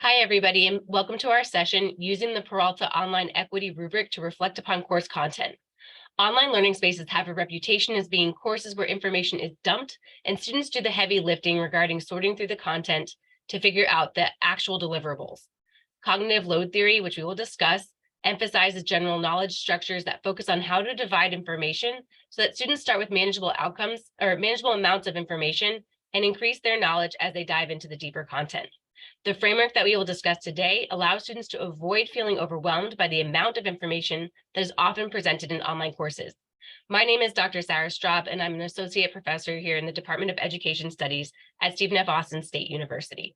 Hi, everybody, and welcome to our session, Using the Peralta Online Equity Rubric to Reflect Upon Course Content. Online learning spaces have a reputation as being courses where information is dumped and students do the heavy lifting regarding sorting through the content to figure out the actual deliverables. Cognitive load theory, which we will discuss, emphasizes general knowledge structures that focus on how to divide information so that students start with manageable outcomes or manageable amounts of information and increase their knowledge as they dive into the deeper content. The framework that we will discuss today allows students to avoid feeling overwhelmed by the amount of information that is often presented in online courses. My name is Dr. Sarah Straub, and I'm an associate professor here in the Department of Education Studies at Stephen F. Austin State University.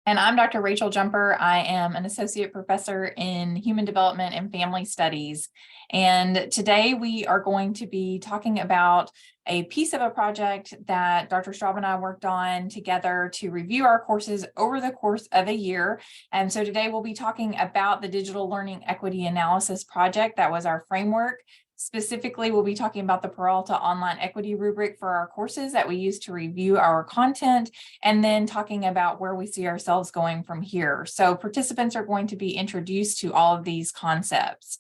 And I'm Dr. Rachel Jumper. I am an associate professor in human development and family studies. And today we are going to be talking about a piece of a project that Dr. Straub and I worked on together to review our courses over the course of a year. And so today we'll be talking about the Digital Learning Equity Analysis Project. That was our framework. Specifically, we'll be talking about the Peralta Online Equity Rubric for our courses that we use to review our content, and then talking about where we see ourselves going from here. So participants are going to be introduced to all of these concepts.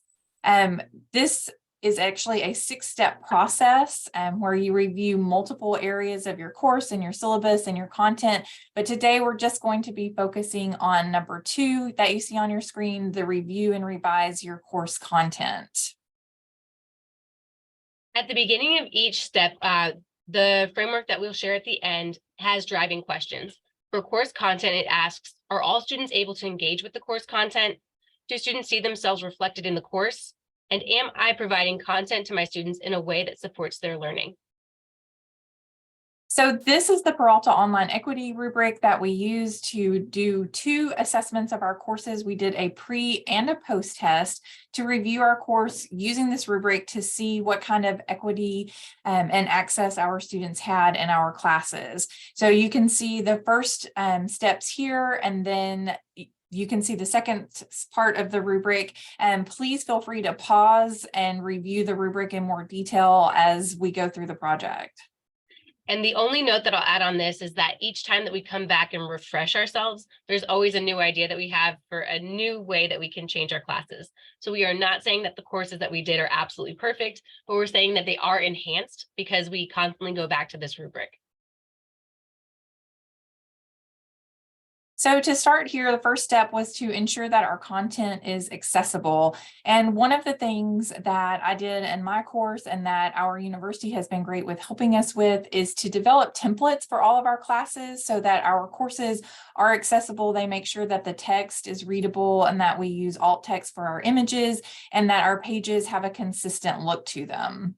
This is actually a 6-step process where you review multiple areas of your course and your syllabus and your content. But today we're just going to be focusing on number 2 that you see on your screen, the review and revise your course content. At the beginning of each step, the framework that we'll share at the end has driving questions. For course content, it asks, are all students able to engage with the course content? Do students see themselves reflected in the course? And am I providing content to my students in a way that supports their learning? So this is the Peralta Online Equity Rubric that we use to do 2 assessments of our courses. We did a pre and a post test to review our course using this rubric to see what kind of equity and access our students had in our classes. So you can see the first steps here, and then you can see the second part of the rubric, and please feel free to pause and review the rubric in more detail as we go through the project. And the only note that I'll add on this is that each time that we come back and refresh ourselves, there's always a new idea that we have for a new way that we can change our classes. So we are not saying that the courses that we did are absolutely perfect, but we're saying that they are enhanced because we constantly go back to this rubric. So to start here, the first step was to ensure that our content is accessible. And one of the things that I did in my course and that our university has been great with helping us with is to develop templates for all of our classes so that our courses are accessible. They make sure that the text is readable and that we use alt text for our images and that our pages have a consistent look to them.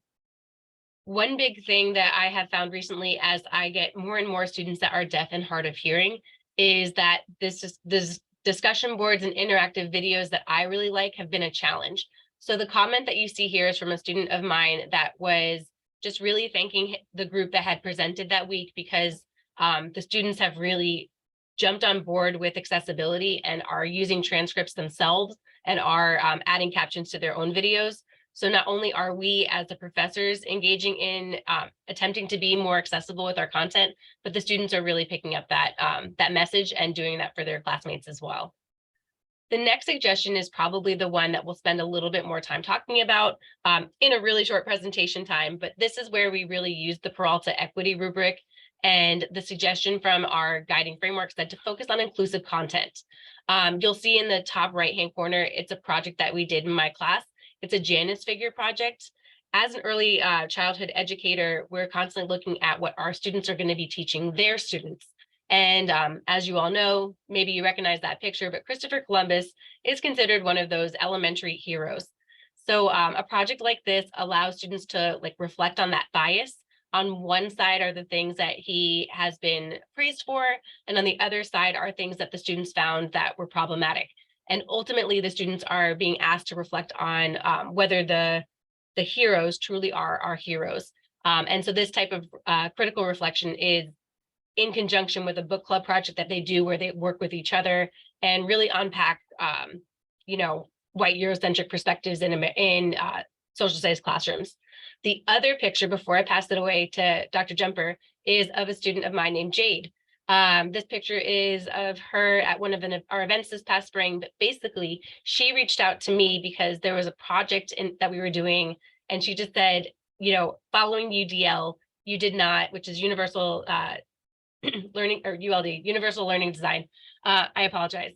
One big thing that I have found recently as I get more and more students that are deaf and hard of hearing is that this discussion boards and interactive videos that I really like have been a challenge. So the comment that you see here is from a student of mine that was just really thanking the group that had presented that week because the students have really jumped on board with accessibility and are using transcripts themselves and are adding captions to their own videos. So not only are we as the professors engaging in attempting to be more accessible with our content, but the students are really picking up that message and doing that for their classmates as well. The next suggestion is probably the one that we'll spend a little bit more time talking about in a really short presentation time, but this is where we really use the Peralta Equity Rubric, and the suggestion from our guiding framework said to focus on inclusive content. You'll see in the top right-hand corner, it's a project that we did in my class. It's a Janus figure project. As an early childhood educator, we're constantly looking at what our students are going to be teaching their students. And as you all know, maybe you recognize that picture, but Christopher Columbus is considered one of those elementary heroes. So a project like this allows students to reflect on that bias. On one side are the things that he has been praised for, and on the other side are things that the students found that were problematic. And ultimately, the students are being asked to reflect on whether the heroes truly are our heroes. And so this type of critical reflection is in conjunction with a book club project that they do where they work with each other and really unpack, white Eurocentric perspectives in social studies classrooms. The other picture, before I pass it away to Dr. Jumper, is of a student of mine named Jade. This picture is of her at one of our events this past spring, but basically she reached out to me because there was a project that we were doing, and she just said, following UDL, you did not, which is Universal Learning, or ULD, Universal Learning Design. I apologize.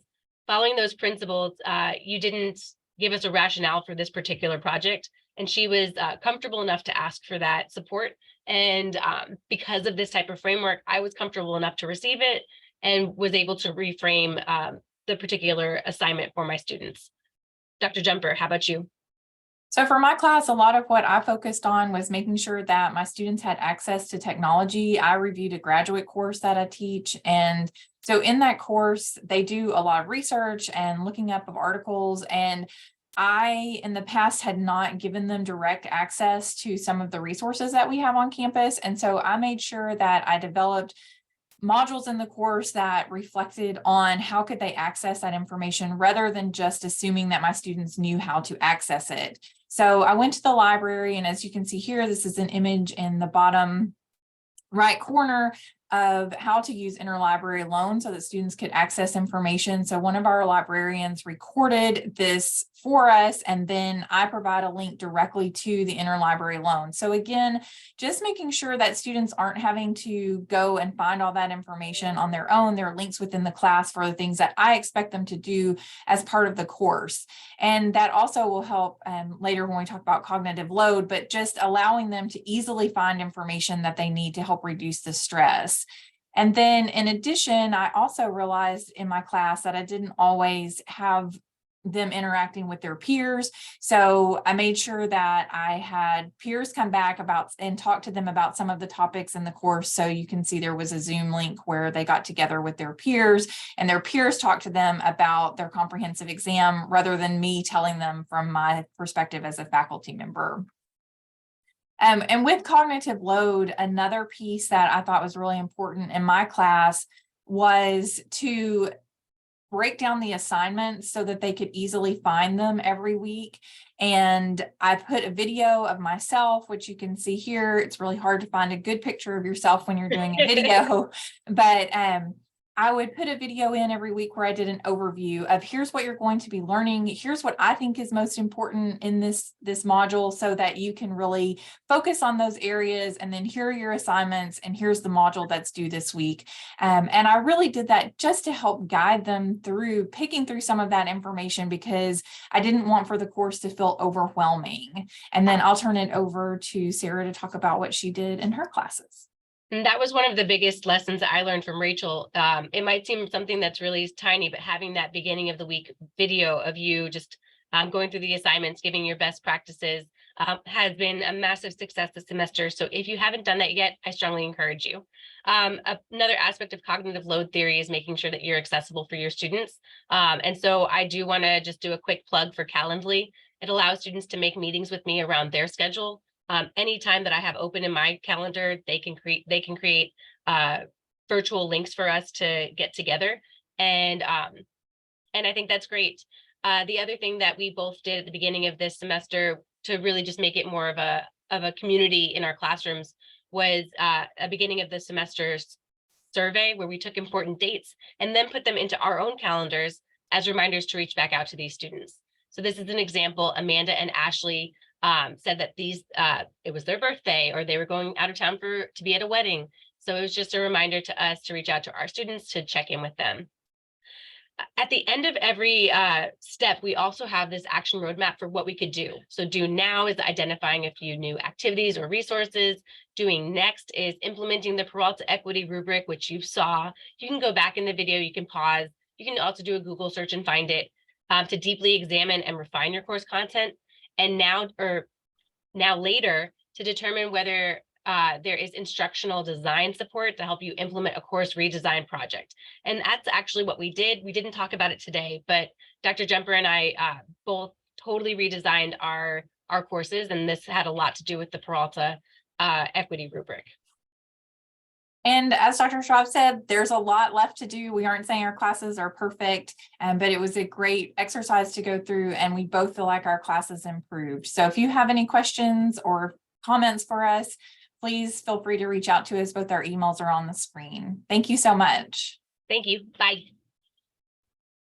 Following those principles, you didn't give us a rationale for this particular project. And she was comfortable enough to ask for that support. And because of this type of framework, I was comfortable enough to receive it and was able to reframe the particular assignment for my students. Dr. Jumper, how about you? So for my class, a lot of what I focused on was making sure that my students had access to technology. I reviewed a graduate course that I teach. And so in that course, they do a lot of research and looking up of articles. And I, in the past, had not given them direct access to some of the resources that we have on campus. And so I made sure that I developed modules in the course that reflected on how could they access that information rather than just assuming that my students knew how to access it. So I went to the library, and as you can see here, this is an image in the bottom right corner of how to use interlibrary loan so that students could access information. So one of our librarians recorded this for us, and then I provide a link directly to the interlibrary loan. So again, just making sure that students aren't having to go and find all that information on their own. There are links within the class for the things that I expect them to do as part of the course. And that also will help later when we talk about cognitive load, but just allowing them to easily find information that they need to help reduce the stress. And then in addition, I also realized in my class that I didn't always have them interacting with their peers. So I made sure that I had peers come back and talk to them about some of the topics in the course. So you can see there was a Zoom link where they got together with their peers, and their peers talked to them about their comprehensive exam rather than me telling them from my perspective as a faculty member. And with cognitive load, another piece that I thought was really important in my class was to break down the assignments so that they could easily find them every week. And I put a video of myself, which you can see here. It's really hard to find a good picture of yourself when you're doing a video, but I would put a video in every week where I did an overview of here's what you're going to be learning. Here's what I think is most important in this module so that you can really focus on those areas. And then here are your assignments, and here's the module that's due this week. And I really did that just to help guide them through picking through some of that information, because I didn't want for the course to feel overwhelming. And then I'll turn it over to Sarah to talk about what she did in her classes. And that was one of the biggest lessons that I learned from Rachel. It might seem something that's really tiny, but having that beginning of the week video of you just going through the assignments, giving your best practices has been a massive success this semester. So if you haven't done that yet, I strongly encourage you. Another aspect of cognitive load theory is making sure that you're accessible for your students. And so I do want to just do a quick plug for Calendly. It allows students to make meetings with me around their schedule. Anytime that I have open in my calendar, they can create virtual links for us to get together. And I think that's great. The other thing that we both did at the beginning of this semester to really just make it more of a community in our classrooms was a beginning of the semester survey where we took important dates and then put them into our own calendars as reminders to reach back out to these students. So this is an example. Amanda and Ashley said that it was their birthday, or they were going out of town to be at a wedding. So it was just a reminder to us to reach out to our students to check in with them. At the end of every step, we also have this action roadmap for what we could do. So do now is identifying a few new activities or resources. Doing next is implementing the Peralta equity rubric, which you saw. You can go back in the video, you can pause. You can also do a Google search and find it to deeply examine and refine your course content. And now later to determine whether there is instructional design support to help you implement a course redesign project. And that's actually what we did. We didn't talk about it today, but Dr. Jumper and I both totally redesigned our courses, and this had a lot to do with the Peralta equity rubric. And as Dr. Straub said, there's a lot left to do. We aren't saying our classes are perfect, but it was a great exercise to go through, and we both feel like our classes improved. So if you have any questions or comments for us, please feel free to reach out to us. Both our emails are on the screen. Thank you so much. Thank you. Bye.